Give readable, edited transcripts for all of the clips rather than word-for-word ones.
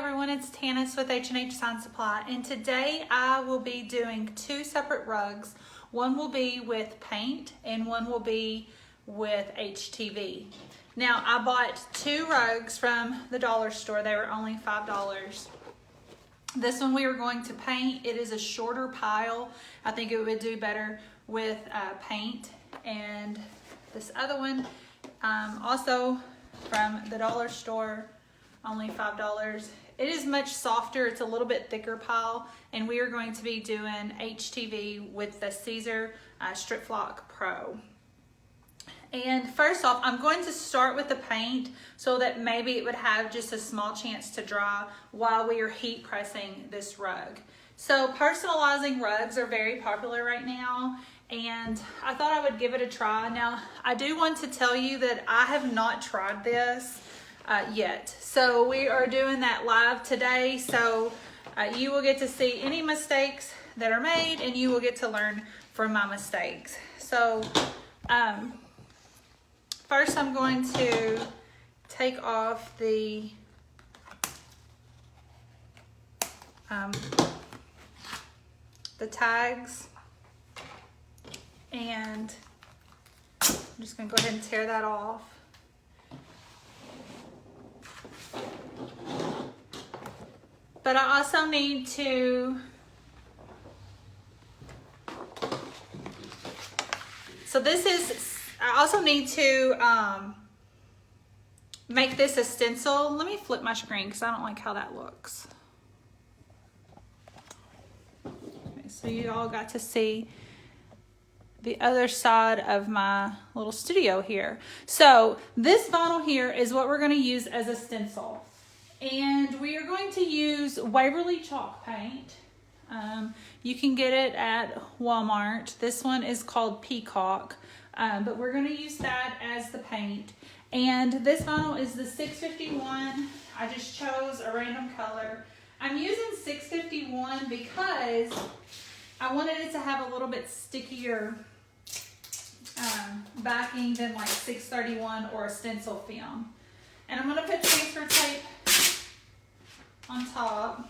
everyone, it's Tanis with H&H Sign Supply, and today I will be doing two separate rugs. One will be with paint and one will be with HTV. Now I bought two rugs from the dollar store. They were only $5. This one we were going to paint. It is a shorter pile. I think it would do better with paint. And this other one, also from the dollar store, only $5. It is much softer. It's a little bit thicker pile, and we are going to be doing HTV with the Siser Stripflock Pro. And first off, I'm going to start with the paint so that maybe it would have just a small chance to dry while we are heat pressing this rug. So personalizing rugs are very popular right now, and I thought I would give it a try. Now, I do want to tell you that I have not tried this yet. So we are doing that live today. So you will get to see any mistakes that are made, and you will get to learn from my mistakes. So first I'm going to take off the tags, and I'm just going to go ahead and tear that off. But I also need to, I also need to make this a stencil. Let me flip my screen because I don't like how that looks. Okay, so you all got to see the other side of my little studio here. So this vinyl here is what we're going to use as a stencil. And we are going to use Waverly chalk paint. You can get it at Walmart. This one is called Peacock, but we're going to use that as the paint. And this vinyl is the 651. I just chose a random color. I'm using 651 because I wanted it to have a little bit stickier backing than like 631 or a stencil film. And I'm going to put transfer tape on top.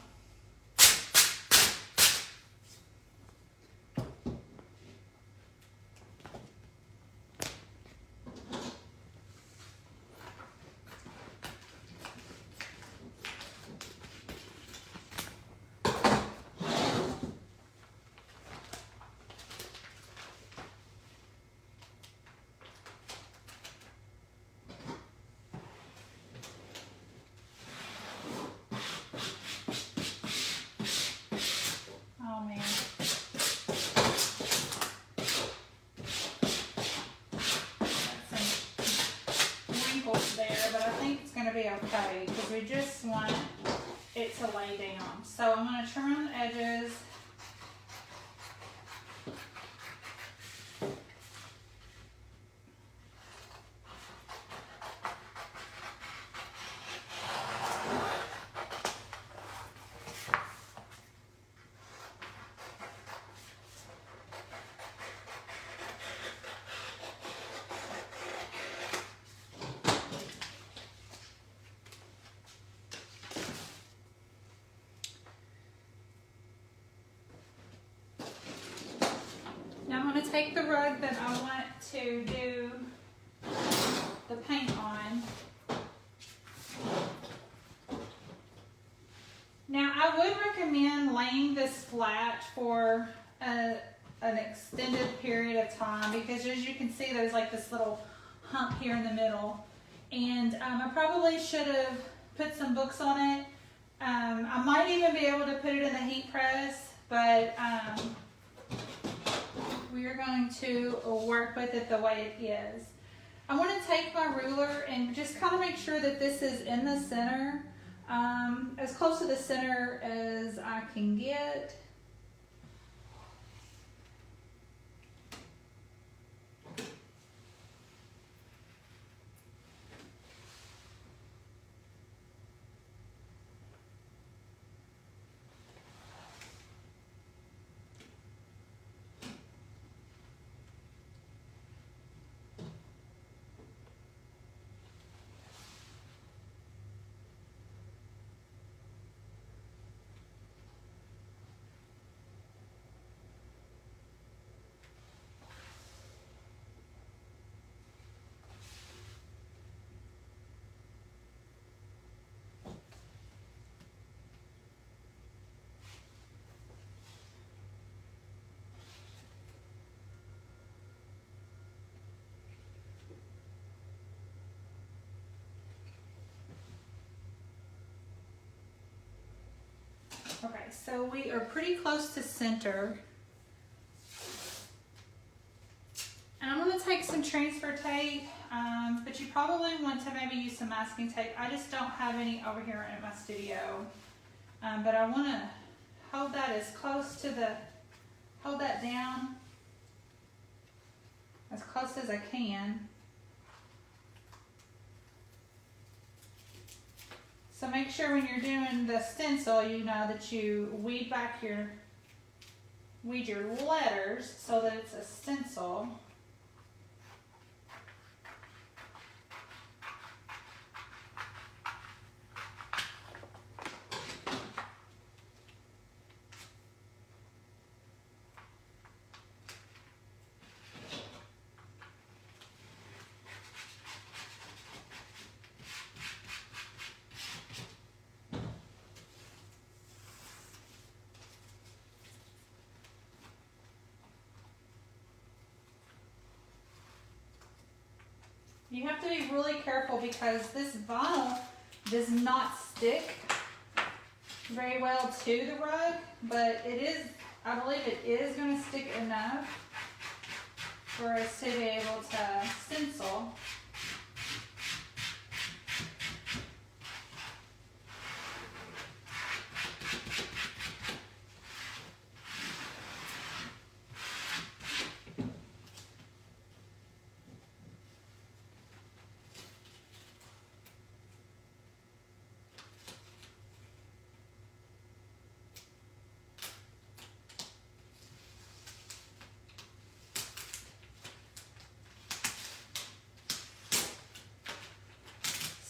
Be okay, because we just want it to lay down. So I'm going to trim on the edges. I'm going to take the rug that I want to do the paint on. Now, I would recommend laying this flat for an extended period of time, because as you can see, there's like this little hump here in the middle. And I probably should have put some books on it. I might even be able to put it in the heat press, but we are going to work with it the way it is. I want to take my ruler and just kind of make sure that this is in the center, as close to the center as I can get. so we are pretty close to center. And I'm going to take some transfer tape, but you probably want to maybe use some masking tape. I just don't have any over here in my studio. But I want to hold that as close to the, hold that down as close as I can. So make sure when you're doing the stencil, you know that you weed your letters so that it's a stencil. You have to be really careful because this vinyl does not stick very well to the rug, but it is, I believe it is going to stick enough for us to be able to stencil.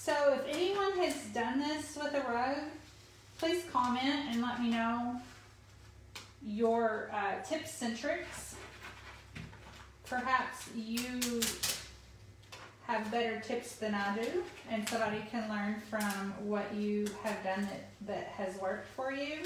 So if anyone has done this with a rug, please comment and let me know your tips and tricks. Perhaps you have better tips than I do, and somebody can learn from what you have done that has worked for you.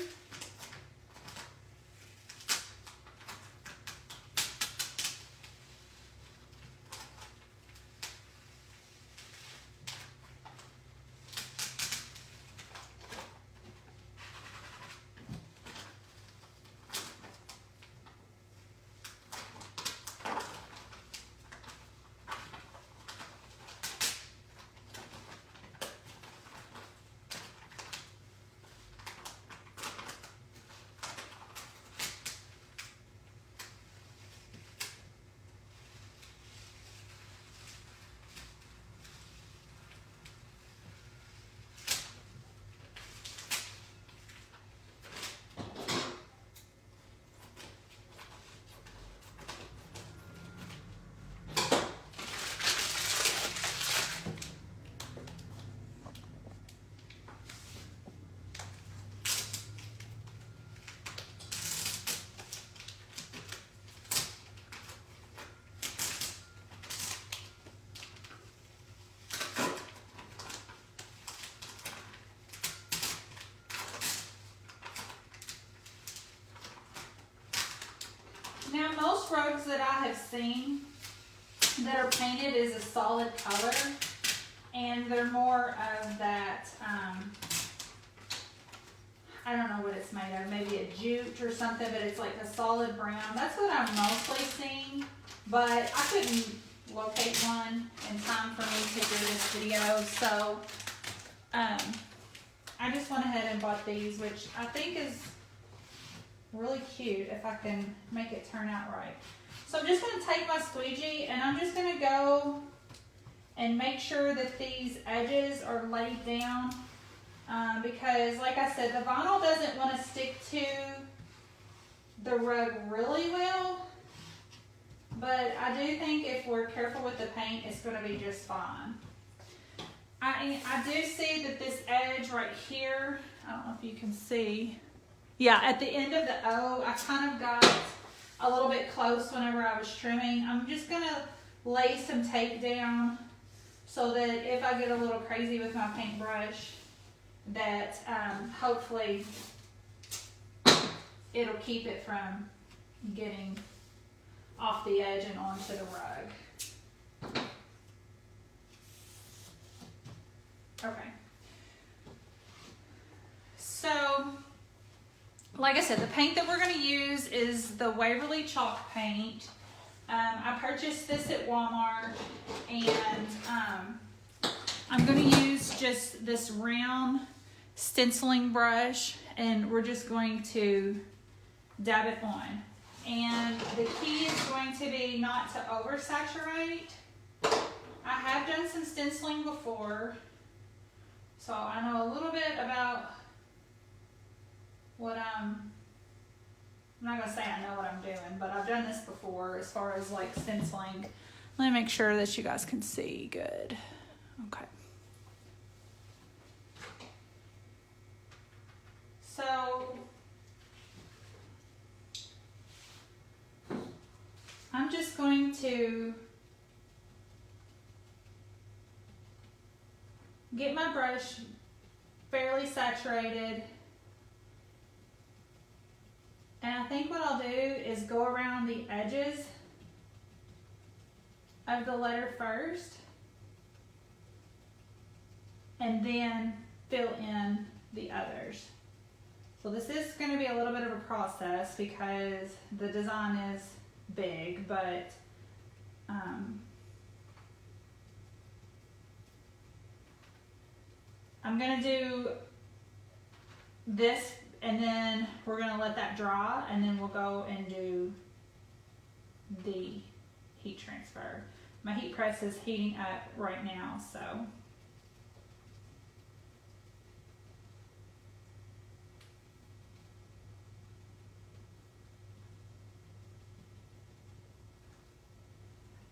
Now, most rugs that I have seen that are painted is a solid color, and they're more of that, I don't know what it's made of, maybe a jute or something, but it's like a solid brown. That's what I'm mostly seeing, but I couldn't locate one in time for me to do this video, so I just went ahead and bought these, which I think is really cute if I can make it turn out right. So I'm just going to take my squeegee and I'm just going to go and make sure that these edges are laid down because like I said, the vinyl doesn't want to stick to the rug really well, but I do think if we're careful with the paint, it's going to be just fine. I do see that this edge right here, I don't know if you can see, yeah, at the end of the O, I kind of got a little bit close whenever I was trimming. I'm just going to lay some tape down so that if I get a little crazy with my paintbrush, that hopefully it'll keep it from getting off the edge and onto the rug. Okay. So like I said, the paint that we're going to use is the Waverly chalk paint. I purchased this at Walmart, and I'm going to use just this round stenciling brush, and we're just going to dab it on. And the key is going to be not to oversaturate. I have done some stenciling before, so I know a little bit about what I'm not going to say I know what I'm doing, but I've done this before as far as like stenciling. Let me make sure that you guys can see good. Okay. So I'm just going to get my brush fairly saturated. And I think what I'll do is go around the edges of the letter first and then fill in the others. So this is going to be a little bit of a process because the design is big, but I'm going to do this, and then we're going to let that dry, and then we'll go and do the heat transfer. My heat press is heating up right now, so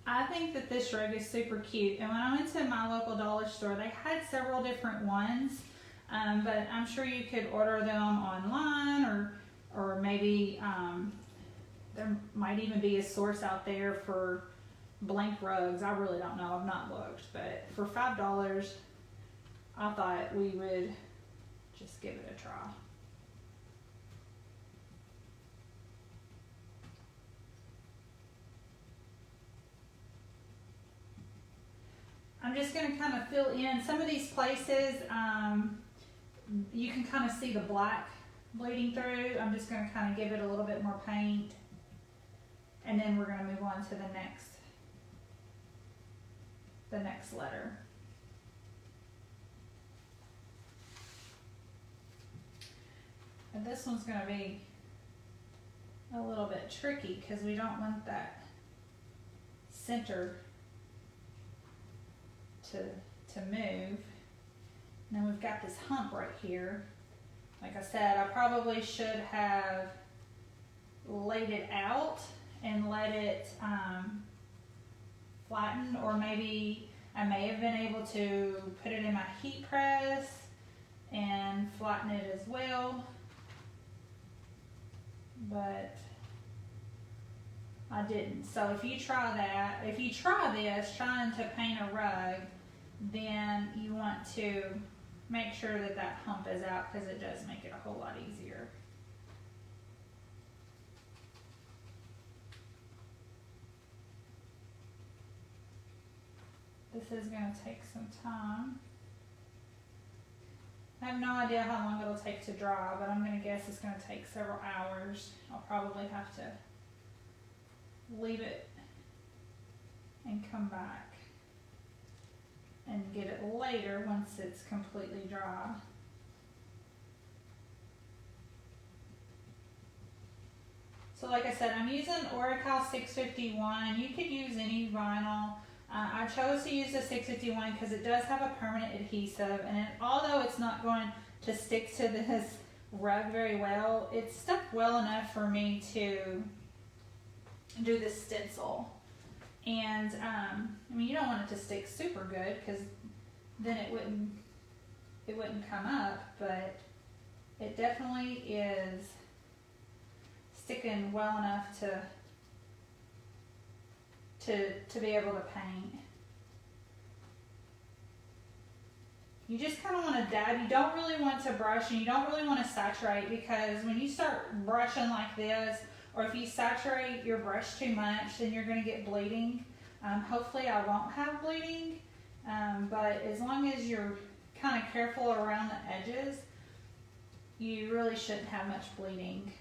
I think that this rug is super cute, and when I went to my local dollar store, they had several different ones, but I'm sure you could order them online, or maybe there might even be a source out there for blank rugs. I really don't know, I've not looked, but for $5, I thought we would just give it a try. I'm just going to kind of fill in some of these places. You can kind of see the black bleeding through. I'm just going to kind of give it a little bit more paint, and then we're going to move on to the next letter. And this one's going to be a little bit tricky because we don't want that center to move. And then we've got this hump right here. Like I said, I probably should have laid it out and let it flatten, or maybe I may have been able to put it in my heat press and flatten it as well, but I didn't. So if you try that, if you try this trying to paint a rug, then you want to make sure that that hump is out, because it does make it a whole lot easier. This is going to take some time. I have no idea how long it'll take to dry, but I'm going to guess it's going to take several hours. I'll probably have to leave it and come back and get it later once it's completely dry. So like I said, I'm using Oracal 651. You could use any vinyl. I chose to use the 651 because it does have a permanent adhesive, and although it's not going to stick to this rug very well, it's stuck well enough for me to do the stencil. And I mean, you don't want it to stick super good because then it wouldn't come up, but it definitely is sticking well enough to be able to paint. You just kind of want to dab. You don't really want to brush, and you don't really want to saturate, because when you start brushing like this, or if you saturate your brush too much, then you're going to get bleeding. Hopefully I won't have bleeding, but as long as you're kind of careful around the edges, you really shouldn't have much bleeding.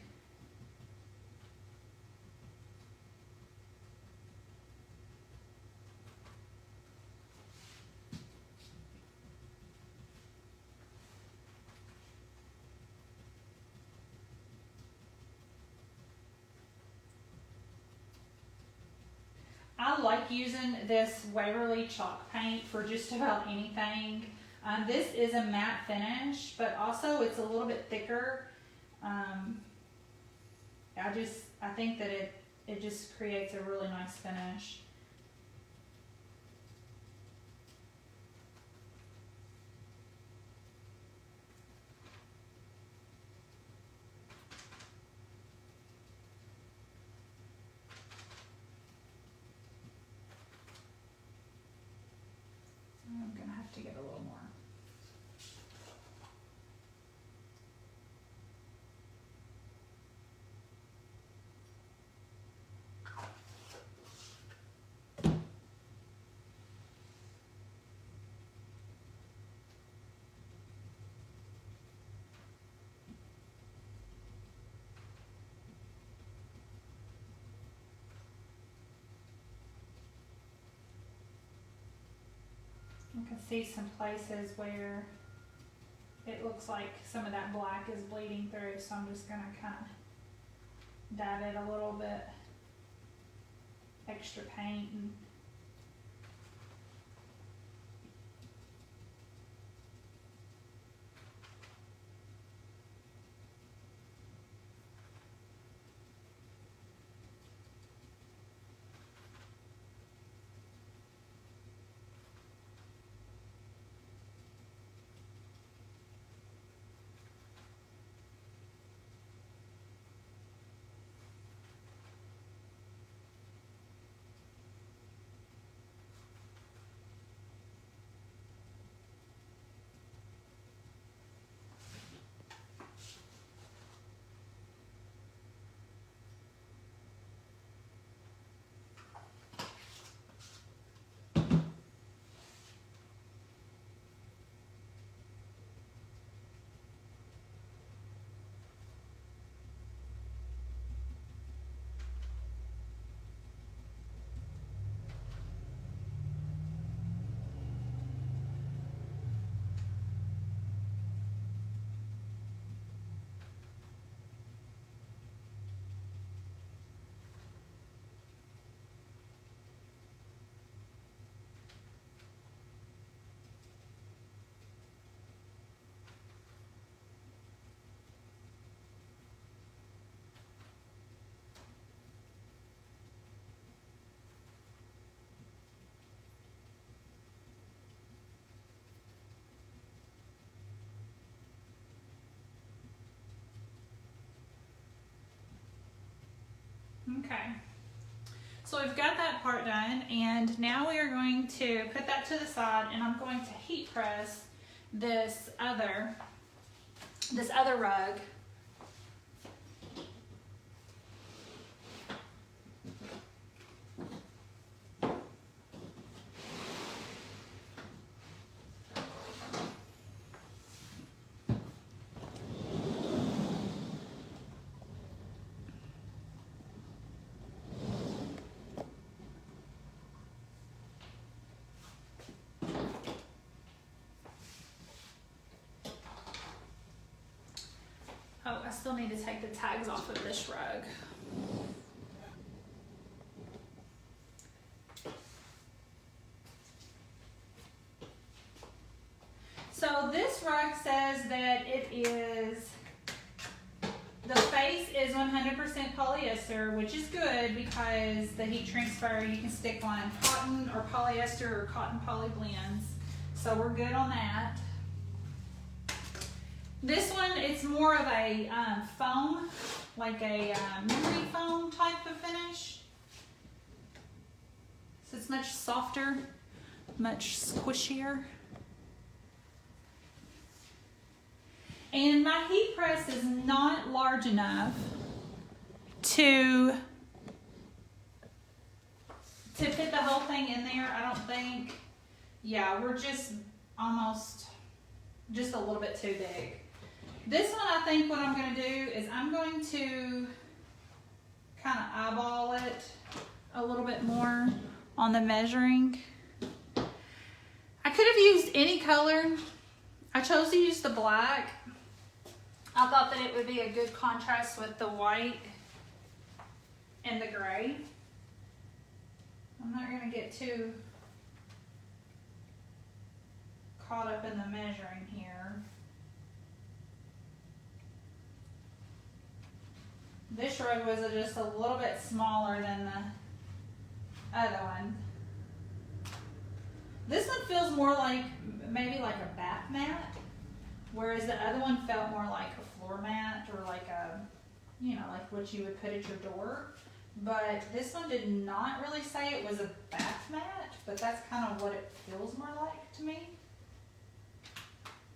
I like using this Waverly chalk paint for just about anything. This is a matte finish, but also it's a little bit thicker. I think that it just creates a really nice finish. I'm gonna have to get a little more. You can see some places where it looks like some of that black is bleeding through, so I'm just gonna kind of dab it a little bit, extra paint, and okay. So we've got that part done, and now we are going to put that to the side, and I'm going to heat press this other rug. Oh, I still need to take the tags off of this rug. So this rug says that the face is 100% polyester, which is good because the heat transfer, you can stick on cotton or polyester or cotton poly blends. So we're good on that. This one, it's more of a foam, like a memory foam type of finish. So it's much softer, much squishier. And my heat press is not large enough to fit the whole thing in there, I don't think. Yeah, we're just almost a little bit too big. This one, I think what I'm going to do is I'm going to kind of eyeball it a little bit more on the measuring. I could have used any color. I chose to use the black. I thought that it would be a good contrast with the white and the gray. I'm not going to get too caught up in the measuring here. This rug was just a little bit smaller than the other one. This one feels more like maybe like a bath mat, whereas the other one felt more like a floor mat or like a, you know, like what you would put at your door. But this one did not really say it was a bath mat, but that's kind of what it feels more like to me.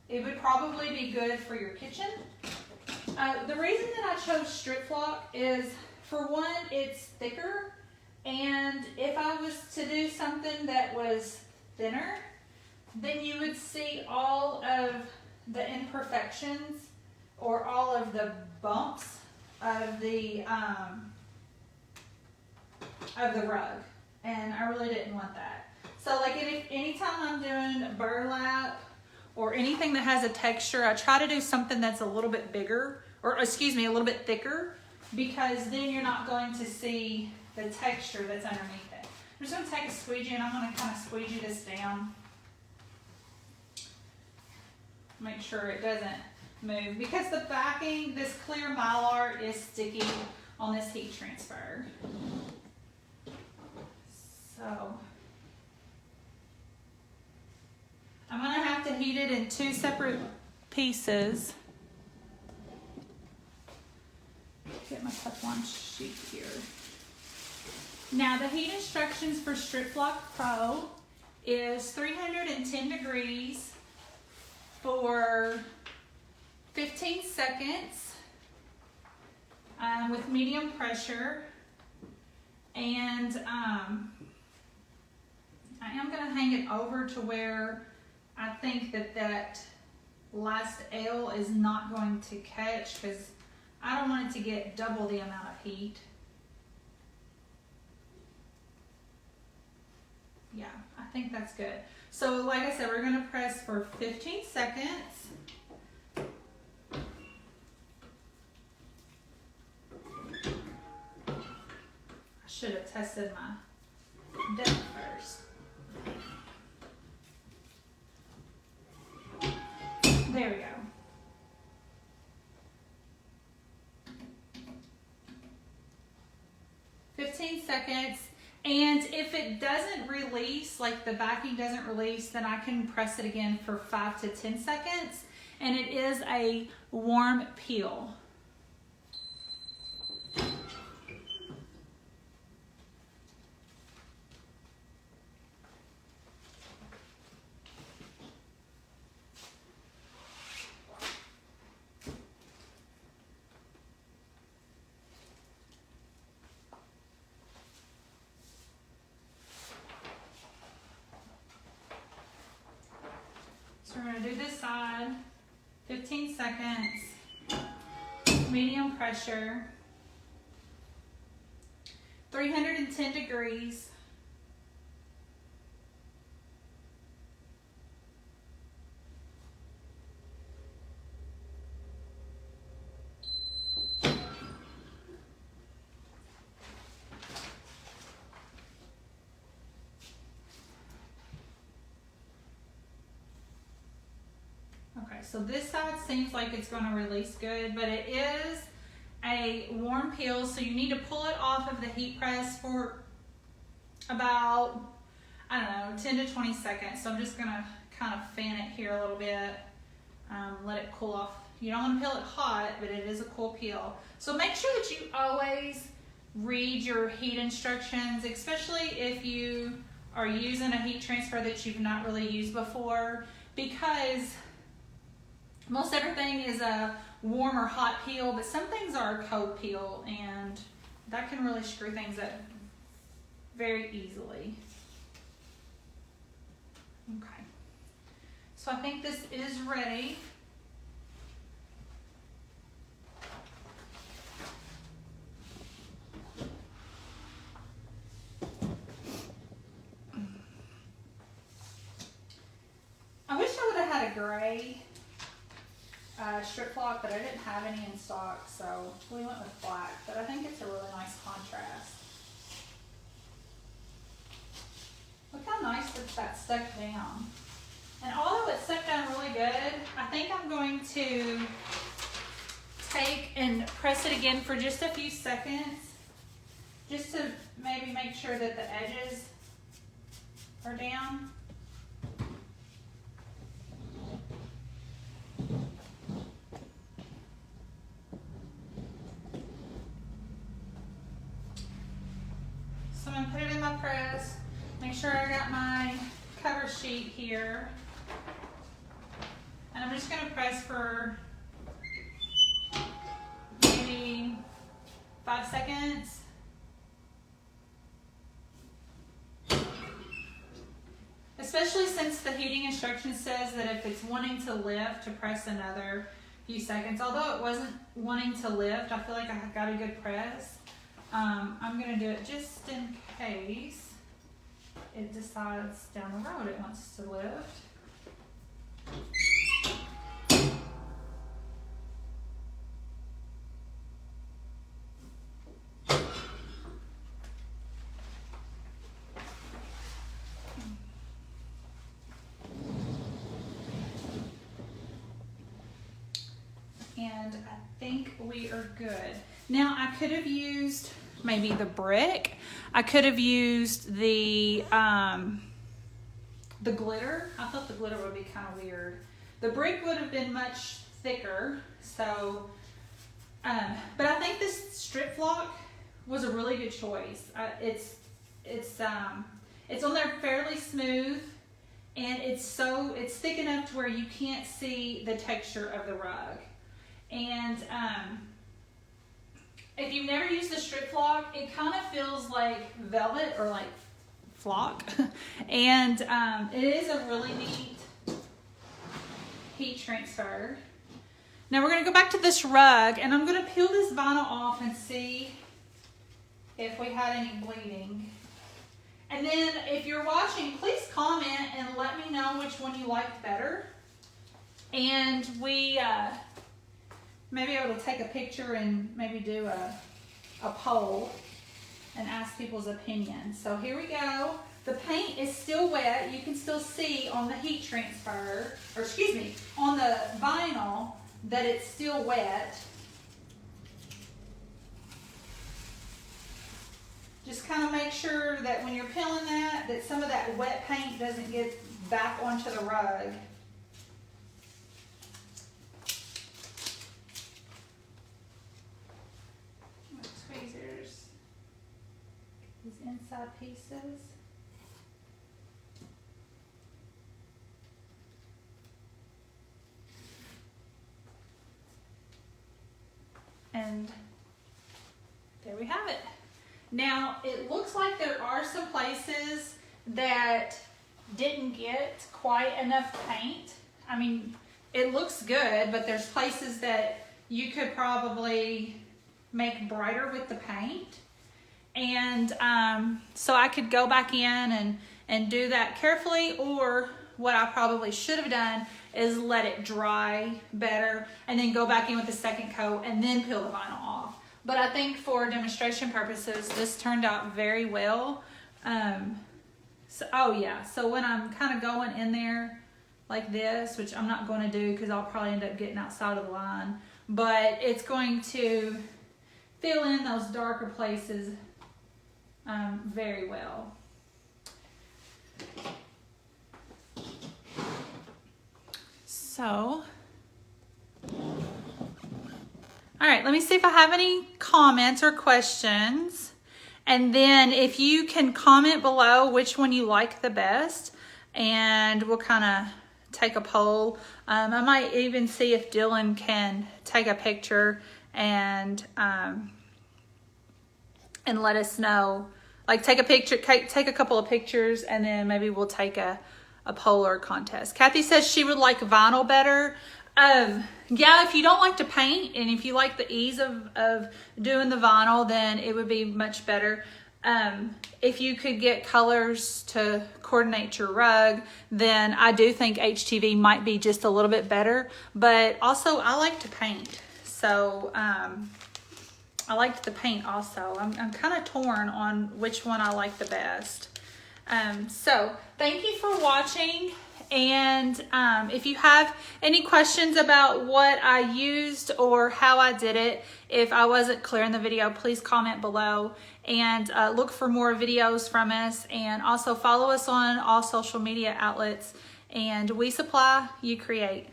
It would probably be good for your kitchen. The reason that I chose Stripflock is, for one, it's thicker, and if I was to do something that was thinner, then you would see all of the imperfections or all of the bumps of the rug, and I really didn't want that. So like anytime I'm doing burlap or anything that has a texture, I try to do something that's a little bit bigger, or excuse me, a little bit thicker, because then you're not going to see the texture that's underneath it. I'm just going to take a squeegee and I'm going to kind of squeegee this down. Make sure it doesn't move, because the backing, this clear mylar, is sticky on this heat transfer. So I'm going to have to heat it in 2 separate pieces. Get my Teflon sheet here. Now the heat instructions for Stripflock Pro is 310 degrees for 15 seconds with medium pressure. And I am going to hang it over to where I think that last L is not going to catch, because I don't want it to get double the amount of heat. Yeah, I think that's good. So like I said, we're going to press for 15 seconds. I should have tested my depth first. There we go. Seconds, and if it doesn't release, like the backing doesn't release, then I can press it again for 5 to 10 seconds, and it is a warm peel. So we're going to do this side, 15 seconds, medium pressure, 310 degrees. Okay, so this side seems like it's going to release good, but it is a warm peel, so you need to pull it off of the heat press for about, I don't know, 10 to 20 seconds. So I'm just going to kind of fan it here a little bit, let it cool off. You don't want to peel it hot, but it is a cool peel. So make sure that you always read your heat instructions, especially if you are using a heat transfer that you've not really used before, because most everything is a warm or hot peel, but some things are a cold peel, and that can really screw things up very easily. Okay, so I think this is ready. gray Stripflock, but I didn't have any in stock, so we went with black. But I think it's a really nice contrast. Look how nice that stuck down. And although it stuck down really good, I think I'm going to take and press it again for just a few seconds, just to maybe make sure that the edges are down. So I'm going to put it in my press, make sure I got my cover sheet here, and I'm just going to press for maybe 5 seconds. Especially since the heating instruction says that if it's wanting to lift, to press another few seconds. Although it wasn't wanting to lift, I feel like I got a good press. I'm going to do it just in case it decides down the road it wants to lift. And I think we are good. Now I could have used maybe the brick. I could have used the glitter. I thought the glitter would be kind of weird. The brick would have been much thicker. So, but I think this Stripflock was a really good choice. It's on there fairly smooth, and it's thick enough to where you can't see the texture of the rug. And if you've never used the Stripflock, it kind of feels like velvet or like flock. And it is a really neat heat transfer. Now we're going to go back to this rug, and I'm going to peel this vinyl off and see if we had any bleeding. And then if you're watching, please comment and let me know which one you liked better. And we may be able to take a picture and maybe do a poll and ask people's opinion. So here we go. The paint is still wet. You can still see on the heat transfer, or excuse me, on the vinyl that it's still wet. Just kind of make sure that when you're peeling that some of that wet paint doesn't get back onto the rug. Tweezers, these inside pieces. And there we have it. Now, it looks like there are some places that didn't get quite enough paint. I mean, it looks good, but there's places that you could probably make brighter with the paint. And so I could go back in and do that carefully, or what I probably should have done is let it dry better and then go back in with the second coat and then peel the vinyl off. But I think for demonstration purposes, this turned out very well. So when I'm kind of going in there like this, which I'm not going to do because I'll probably end up getting outside of the line, but it's going to fill in those darker places very well. So, all right, let me see if I have any comments or questions. And then if you can comment below which one you like the best, and we'll kind of take a poll. I might even see if Dylan can take a picture and let us know. Like take a couple of pictures, and then maybe we'll take a poll or a contest. Kathy says she would like vinyl better. Yeah, if you don't like to paint and if you like the ease of doing the vinyl, then it would be much better. If you could get colors to coordinate your rug, then I do think HTV might be just a little bit better. But also, I like to paint. So, I liked the paint also. I'm kind of torn on which one I like the best. So, thank you for watching. And if you have any questions about what I used or how I did it, if I wasn't clear in the video, please comment below, and look for more videos from us, and also follow us on all social media outlets. And we supply, you create.